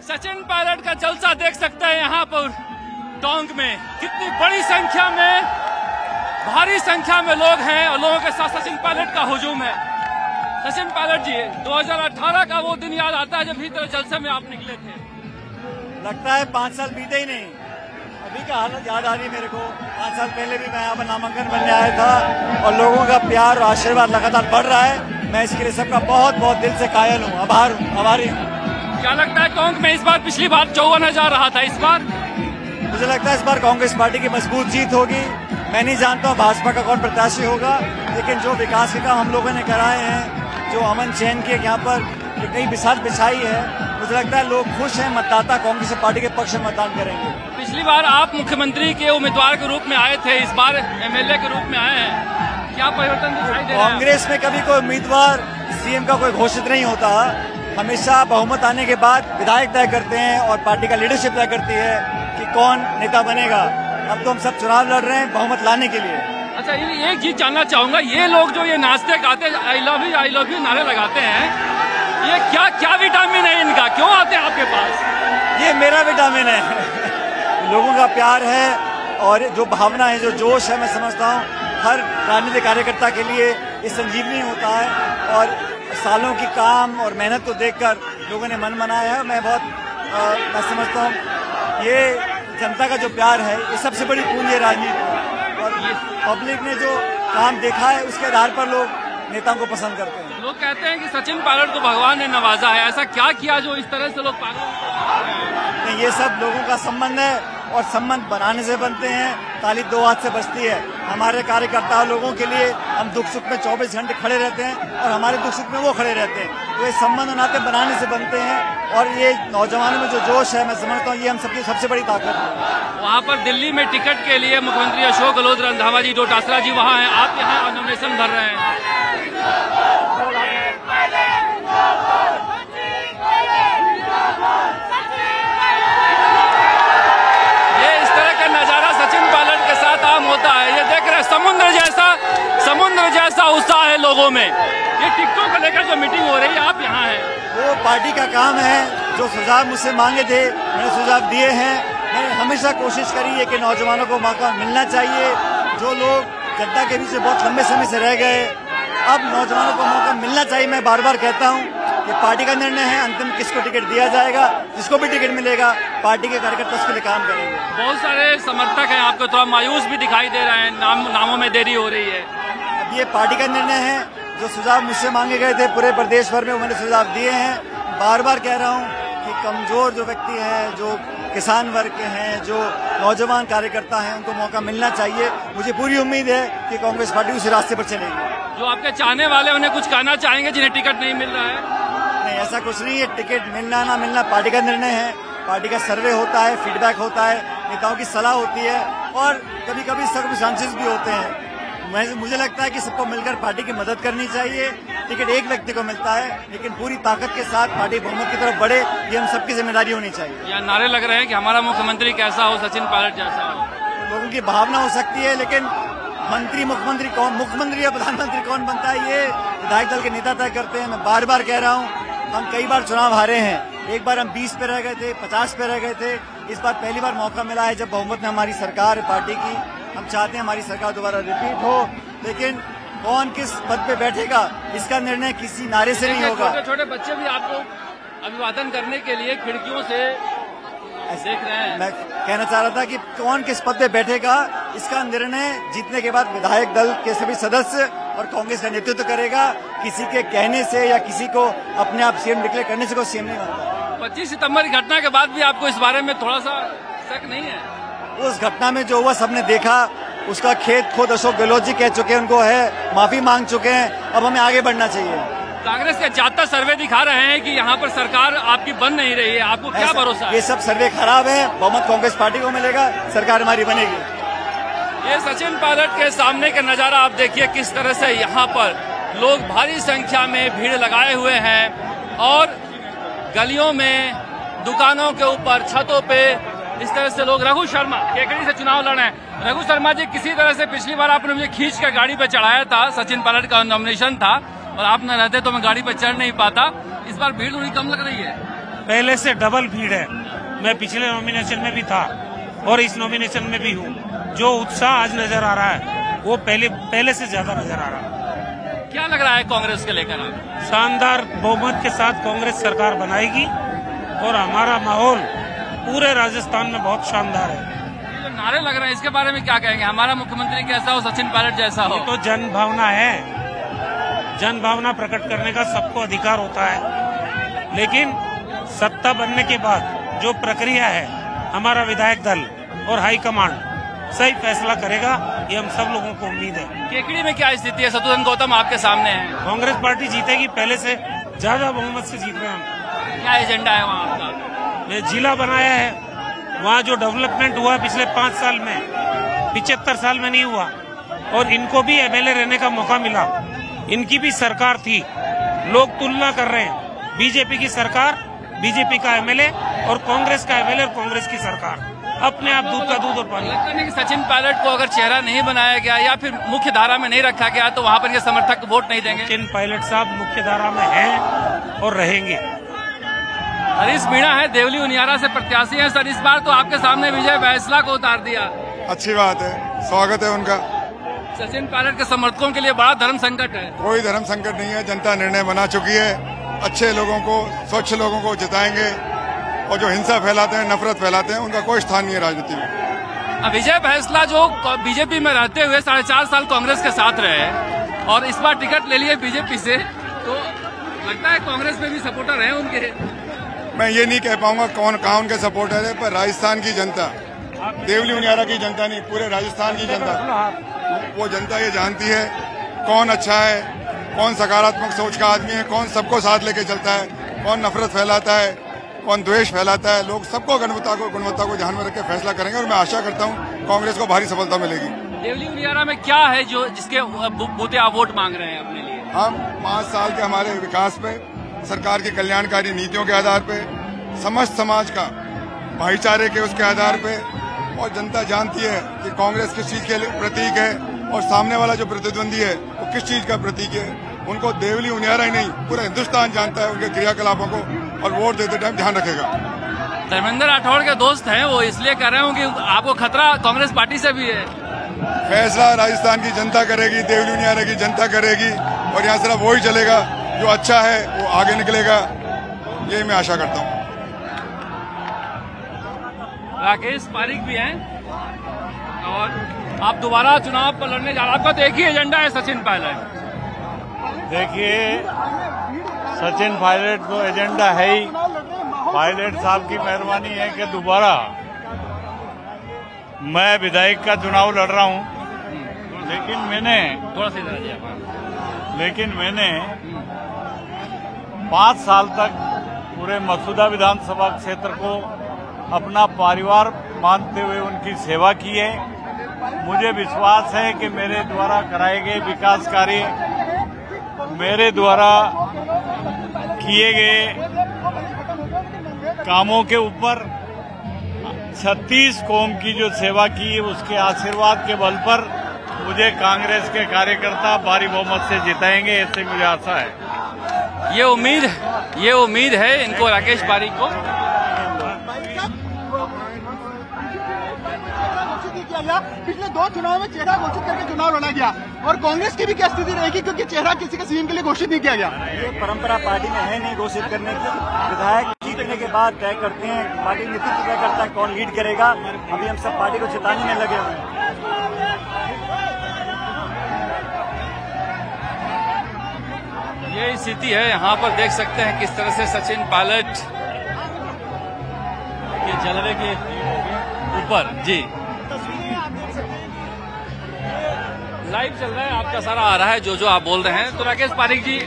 सचिन पायलट का जलसा देख सकते हैं यहाँ पर टोंक में कितनी बड़ी संख्या में, भारी संख्या में लोग हैं और लोगों के साथ सचिन पायलट का हुजूम है। सचिन पायलट जी, 2018 का वो दिन याद आता है जब इसी तरह जलसे में आप निकले थे। लगता है 5 साल बीते ही नहीं, अभी का हालत याद आ रही मेरे को। 5 साल पहले भी मैं यहाँ पर नामांकन बनने आया था और लोगों का प्यार और आशीर्वाद लगातार बढ़ रहा है। मैं इसके लिए सबका बहुत बहुत दिल से कायल हूँ, आभारी हूँ। क्या लगता है टोंक में इस बार, पिछली बार 54,000 रहा था, इस बार? मुझे लगता है इस बार कांग्रेस पार्टी की मजबूत जीत होगी। मैं नहीं जानता हूँ भाजपा का कौन प्रत्याशी होगा, लेकिन जो विकास के काम हम लोगों ने कराए हैं, जो अमन चैन के यहाँ पर कई बिसात बिछाई है, मुझे लगता है लोग खुश हैं। मतदाता कांग्रेस पार्टी के पक्ष में मतदान करेंगे। पिछली बार आप मुख्यमंत्री के उम्मीदवार के रूप में आए थे, इस बार एमएलए के रूप में आए हैं, क्या परिवर्तन दिखाई दे रहा है? कांग्रेस में कभी कोई उम्मीदवार सीएम का कोई घोषित नहीं होता, हमेशा बहुमत आने के बाद विधायक तय करते हैं और पार्टी का लीडरशिप तय करती है कि कौन नेता बनेगा। अब तो हम सब चुनाव लड़ रहे हैं बहुमत लाने के लिए। अच्छा, एक चीज जानना चाहूंगा, ये लोग जो ये नाचते गाते आई लव यू नारे लगाते हैं, ये क्या विटामिन है इनका, क्यों आते हैं आपके पास? ये मेरा विटामिन है। लोगों का प्यार है और जो भावना है, जो जोश है, मैं समझता हूँ हर राजनीतिक कार्यकर्ता के लिए ये संजीवनी होता है। और सालों की काम और मेहनत को देखकर लोगों ने मन बनाया है। मैं समझता हूँ ये जनता का जो प्यार है, ये सबसे बड़ी पूंजी है राजनीति। और पब्लिक ने जो काम देखा है उसके आधार पर लोग नेताओं को पसंद करते हैं। लोग कहते हैं कि सचिन पायलट को भगवान ने नवाजा है, ऐसा क्या किया जो इस तरह से लोग पागल? नहीं, ये सब लोगों का संबंध है और संबंध बनाने से बनते हैं, ताली 2 हाथ से बजती है। हमारे कार्यकर्ता लोगों के लिए हम दुख सुख में 24 घंटे खड़े रहते हैं और हमारे दुख सुख में वो खड़े रहते हैं। तो ये संबंध और नाते बनाने से बनते हैं और ये नौजवानों में जो जोश है, मैं समझता हूँ ये हम सबकी सबसे बड़ी ताकत है। वहाँ पर दिल्ली में टिकट के लिए मुख्यमंत्री अशोक गहलोत, रंधावा जी, डोटासरा जी वहाँ हैं, आप यहाँ नॉमिनेशन भर रहे हैं। होता है, ये देख रहे हैं समुद्र जैसा उत्साह है लोगों में। ये टिकटों को लेकर जो मीटिंग हो रही है, आप यहाँ हैं, वो पार्टी का काम है। जो सुझाव मुझसे मांगे थे मैंने सुझाव दिए हैं। मैंने हमेशा कोशिश करी है कि नौजवानों को मौका मिलना चाहिए। जो लोग जनता के बीच में बहुत लंबे समय से रह गए, अब नौजवानों को मौका मिलना चाहिए। मैं बार बार कहता हूँ ये पार्टी का निर्णय है, अंतिम किसको टिकट दिया जाएगा, जिसको भी टिकट मिलेगा पार्टी के कार्यकर्ता उसके लिए काम करेंगे। बहुत सारे समर्थक हैं आपको, थोड़ा मायूस भी दिखाई दे रहे हैं, नामों में देरी हो रही है। अब ये पार्टी का निर्णय है। जो सुझाव मुझसे मांगे गए थे पूरे प्रदेश भर में मैंने सुझाव दिए हैं। बार बार कह रहा हूँ कि कमजोर जो व्यक्ति हैं, जो किसान वर्ग के हैं, जो नौजवान कार्यकर्ता हैं, उनको मौका मिलना चाहिए। मुझे पूरी उम्मीद है कि कांग्रेस पार्टी उसी रास्ते पर चलेगी। जो आपके चाहने वाले उन्हें कुछ कहना चाहेंगे जिन्हें टिकट नहीं मिल रहा है? नहीं, ऐसा कुछ नहीं है। टिकट मिलना ना मिलना पार्टी का निर्णय है। पार्टी का सर्वे होता है, फीडबैक होता है, नेताओं की सलाह होती है और कभी कभी सर्कमस्टांसेस भी होते हैं। मुझे लगता है कि सबको मिलकर पार्टी की मदद करनी चाहिए। टिकट एक व्यक्ति को मिलता है, लेकिन पूरी ताकत के साथ पार्टी बहुमत की तरफ बढ़े, ये हम सबकी जिम्मेदारी होनी चाहिए। यहाँ नारे लग रहे हैं कि हमारा मुख्यमंत्री कैसा हो, सचिन पायलट जैसा हो। लोगों की भावना हो सकती है, लेकिन मुख्यमंत्री कौन, मुख्यमंत्री या प्रधानमंत्री कौन बनता है, ये विधायक दल के नेता तय करते हैं। मैं बार बार कह रहा हूँ, हम कई बार चुनाव हारे हैं। एक बार हम 20 पे रह गए थे, 50 पे रह गए थे। इस बार पहली बार मौका मिला है जब बहुमत में हमारी सरकार है पार्टी की। हम चाहते हैं हमारी सरकार दोबारा रिपीट हो, लेकिन कौन किस पद पे बैठेगा इसका निर्णय किसी नारे से नहीं होगा। छोटे छोटे बच्चे भी आपको अभिवादन करने के लिए खिड़कियों से देख रहे हैं। मैं कहना चाह रहा था कि कौन किस पद पे बैठेगा इसका निर्णय जीतने के बाद विधायक दल के सभी सदस्य और कांग्रेस का नेतृत्व करेगा। किसी के कहने से या किसी को अपने आप सीएम डिक्लेयर करने से कोई सीएम नहीं बनता। 25 सितंबर की घटना के बाद भी आपको इस बारे में थोड़ा सा शक नहीं है? उस घटना में जो हुआ सबने देखा, उसका खेद खुद अशोक गहलोत जी कह चुके हैं, उनको है, माफी मांग चुके हैं। अब हमें आगे बढ़ना चाहिए। कांग्रेस के ज्यादा सर्वे दिखा रहे हैं कि यहाँ पर सरकार आपकी बन नहीं रही है, आपको क्या भरोसा है? ये सब सर्वे खराब है। बहुमत कांग्रेस पार्टी को मिलेगा, सरकार हमारी बनेगी। ये सचिन पायलट के सामने का नजारा आप देखिए, किस तरह से यहाँ पर लोग भारी संख्या में भीड़ लगाए हुए हैं और गलियों में, दुकानों के ऊपर, छतों पे इस तरह से लोग। रघु शर्मा केकड़ी से चुनाव लड़ रहे हैं। रघु शर्मा जी, किसी तरह से पिछली बार आपने मुझे खींच कर गाड़ी पे चढ़ाया था, सचिन पायलट का नॉमिनेशन था और आप न रहते तो मैं गाड़ी पे चढ़ नहीं पाता। इस बार भीड़ थोड़ी कम लग रही है। पहले से डबल भीड़ है। मैं पिछले नॉमिनेशन में भी था और इस नॉमिनेशन में भी हूँ। जो उत्साह आज नजर आ रहा है वो पहले से ज्यादा नजर आ रहा है। क्या लग रहा है कांग्रेस के लेकर? शानदार बहुमत के साथ कांग्रेस सरकार बनाएगी और हमारा माहौल पूरे राजस्थान में बहुत शानदार है। ये जो नारे लग रहे हैं इसके बारे में क्या कहेंगे? हमारा मुख्यमंत्री कैसा हो, सचिन पायलट जैसा हो? ये तो जन भावना है। जन भावना प्रकट करने का सबको अधिकार होता है, लेकिन सत्ता बनने के बाद जो प्रक्रिया है हमारा विधायक दल और हाईकमांड सही फैसला करेगा, ये हम सब लोगों को उम्मीद है। केकड़ी में क्या स्थिति है? शत्रुघ्न गौतम आपके सामने है। कांग्रेस पार्टी जीतेगी, पहले से ज्यादा बहुमत से जीत रहे हैं हम। क्या एजेंडा है वहाँ आपका? ये जिला बनाया है, वहाँ जो डेवलपमेंट हुआ पिछले 5 साल में 75 साल में नहीं हुआ, और इनको भी एमएलए रहने का मौका मिला। इनकी भी सरकार थी, लोग तुलना कर रहे हैं बीजेपी की सरकार, बीजेपी का एमएलए और कांग्रेस का एमएलए और कांग्रेस की सरकार, अपने आप दूध का दूध और पानी। लगता नहीं कि सचिन पायलट को अगर चेहरा नहीं बनाया गया या फिर मुख्य धारा में नहीं रखा गया तो वहाँ पर के समर्थक वोट नहीं देंगे? सचिन पायलट साहब मुख्य धारा में हैं और रहेंगे। हरीश मीणा है, देवली उनियारा से प्रत्याशी हैं। सर, इस बार तो आपके सामने विजय बैंसला को उतार दिया। अच्छी बात है, स्वागत है उनका। सचिन पायलट के समर्थकों के लिए बड़ा धर्म संकट है। कोई धर्म संकट नहीं है, जनता निर्णय बना चुकी है। अच्छे लोगों को, स्वच्छ लोगों को जिताएंगे, और जो हिंसा फैलाते हैं, नफरत फैलाते हैं, उनका कोई स्थान नहीं है राजनीति में। विजय बैंसला जो बीजेपी में रहते हुए 4.5 साल कांग्रेस के साथ रहे और इस बार टिकट ले लिए बीजेपी से, तो लगता है कांग्रेस में भी सपोर्टर हैं उनके। मैं ये नहीं कह पाऊंगा कौन कहाँ उनके सपोर्टर है, पर राजस्थान की जनता, देवली उनियारा की जनता नहीं, पूरे राजस्थान की जनता, वो जनता ये जानती है कौन अच्छा है, कौन सकारात्मक सोच का आदमी है, कौन सबको साथ लेके चलता है, कौन नफरत फैलाता है, कौन द्वेष फैलाता है। लोग सबको गुणवत्ता को ध्यान में रख के फैसला करेंगे, और मैं आशा करता हूँ कांग्रेस को भारी सफलता मिलेगी। देवली उनियारा में क्या है जो जिसके बूते आप वोट मांग रहे हैं अपने लिए? हम 5 साल के हमारे विकास पे, सरकार की कल्याणकारी नीतियों के आधार पे, समस्त समाज का भाईचारे के उसके आधार पे, और जनता जानती है कि कांग्रेस किस चीज के प्रतीक है और सामने वाला जो प्रतिद्वंदी है वो किस चीज का प्रतीक है। उनको देवली उनियारा ही नहीं, पूरा हिंदुस्तान जानता है उनके क्रियाकलापों को, और वोट देते टाइम ध्यान रखेगा। धर्मेंद्र राठौड़ के दोस्त हैं, वो इसलिए कर रहे हूँ कि आपको खतरा कांग्रेस पार्टी से भी है। फैसला राजस्थान की जनता करेगी, देवली उनियारा की जनता करेगी, और यहाँ सिर्फ वही चलेगा जो अच्छा है, वो आगे निकलेगा, यही मैं आशा करता हूँ। राकेश पारिक भी हैं, और आप दोबारा चुनाव पर लड़ने जा रहे हैं। आपका तो एक ही एजेंडा है, सचिन पायलट। देखिए, सचिन पायलट को एजेंडा है ही। पायलट साहब की मेहरबानी है कि दोबारा मैं विधायक का चुनाव लड़ रहा हूं, लेकिन मैंने 5 साल तक पूरे मसूदा विधानसभा क्षेत्र को अपना परिवार मानते हुए उनकी सेवा की है। मुझे विश्वास है कि मेरे द्वारा कराए गए विकास कार्य, मेरे द्वारा किए गए कामों के ऊपर 36 कौम की जो सेवा की है, उसके आशीर्वाद के बल पर मुझे कांग्रेस के कार्यकर्ता भारी बहुमत से जिताएंगे, ऐसे मुझे आशा है। ये उम्मीद है इनको, राकेश पारिक को। पिछले 2 चुनाव में चेहरा घोषित करके चुनाव लड़ा गया, और कांग्रेस की भी क्या स्थिति रहेगी, क्योंकि चेहरा किसी के सीएम के लिए घोषित नहीं किया गया। ये परंपरा पार्टी में है नहीं घोषित करने की। विधायक जीतने के बाद तय करते हैं, पार्टी नेतृत्व तय करता है कौन लीड करेगा। अभी हम सब पार्टी को जिताने में लगे हुए हैं। ये स्थिति है, यहाँ पर देख सकते हैं किस तरह से सचिन पायलट के जलवे के ऊपर जी लाइव चल रहा है, आपका सारा आ रहा है जो आप बोल रहे हैं। तो राकेश पारिक जी,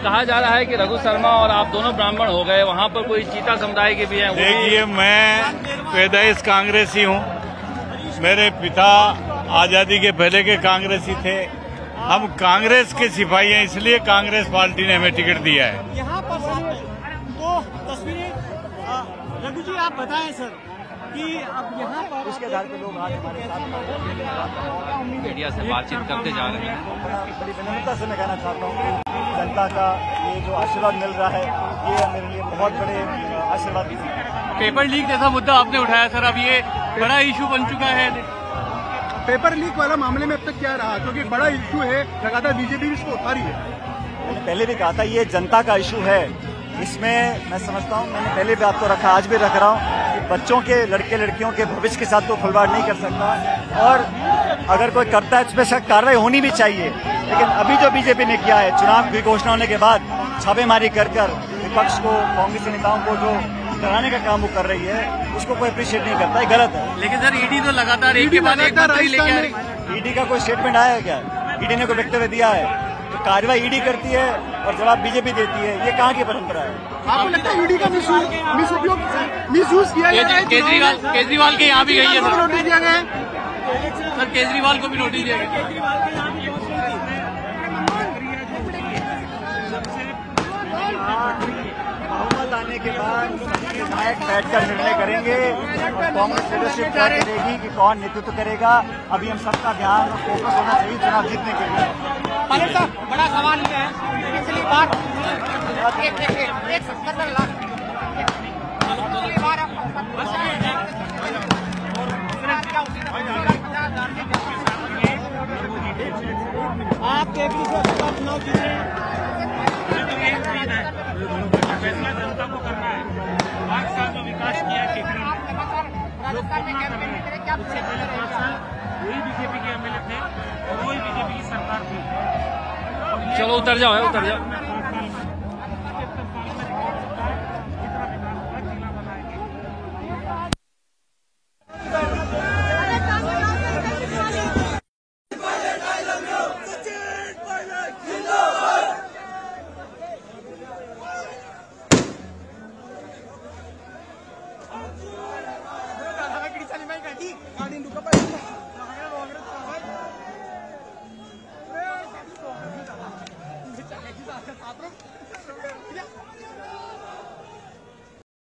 कहा जा रहा है कि रघु शर्मा और आप दोनों ब्राह्मण हो गए, वहाँ पर कोई चीता समुदाय के भी हैं। देखिए, मैं पैदाइश कांग्रेसी हूँ, मेरे पिता आजादी के पहले के कांग्रेसी थे। हम कांग्रेस के सिपाही हैं, इसलिए कांग्रेस पार्टी ने हमें टिकट दिया है। यहाँ पर तो तस्वीरें रघु जी आप बताएं सर कि अब यहाँ पर उसके आधार पर लोग आज हमारे साथ मीडिया से बातचीत करते जा रहे हैं। बड़ी विनम्रता से मैं कहना चाहता हूँ कि जनता का ये जो आशीर्वाद मिल रहा है ये मेरे लिए बहुत बड़े आशीर्वाद की है। पेपर लीक जैसा मुद्दा आपने उठाया सर, अब ये बड़ा इशू बन चुका है। पेपर लीक वाला मामले में अब तक क्या रहा, क्योंकि बड़ा इशू है, लगातार बीजेपी इसको उठा रही है। मैंने पहले भी कहा था ये जनता का इशू है, इसमें मैं समझता हूँ, मैंने पहले भी आपको रखा, आज भी रख रहा हूँ कि बच्चों के, लड़के लड़कियों के भविष्य के साथ तो खिलवाड़ नहीं कर सकता, और अगर कोई करता है इस पर सख्त कार्रवाई होनी भी चाहिए। लेकिन अभी जो बीजेपी ने किया है, चुनाव की घोषणा होने के बाद छापेमारी कर विपक्ष को, कांग्रेस नेताओं को जो डराने का काम वो कर रही है, उसको कोई अप्रिशिएट नहीं करता, ये गलत है। लेकिन सर ईडी तो लगातार एक के बाद एक मंत्री लेके आ रही है। ईडी का कोई स्टेटमेंट आया है क्या? ईडी ने कोई वक्तव्य दिया है? तो कार्रवाई ईडी करती है और जवाब बीजेपी देती है, ये कहाँ की परंपरा है? आपको लगता है ईडी का मिसयूज किया गया है? केजरीवाल के यहाँ भी गई है सर, नोटिस दिया गया है सर केजरीवाल को भी नोटिस दिया गया। बहुमत आने के बाद विधायक बैठकर निर्णय करेंगे और कांग्रेस लीडरशिप तय करेगी कि कौन नेतृत्व करेगा। अभी हम सबका ध्यान और फोकस होना चाहिए चुनाव जीतने के लिए। पायलट साहब, बड़ा सवाल ये है, पिछली बार एक 70 लाख पिछली बार आप केपी से चुनाव जीत रहे हैं, फैसला जनता को करना है। 5 साल जो विकास किया है राजस्थान में कैंपेन में करें, क्या उससे पहले 5 साल वही बीजेपी के एमएलए थे और वही बीजेपी की सरकार थी। चलो उतर जाओ, उतर जाओ।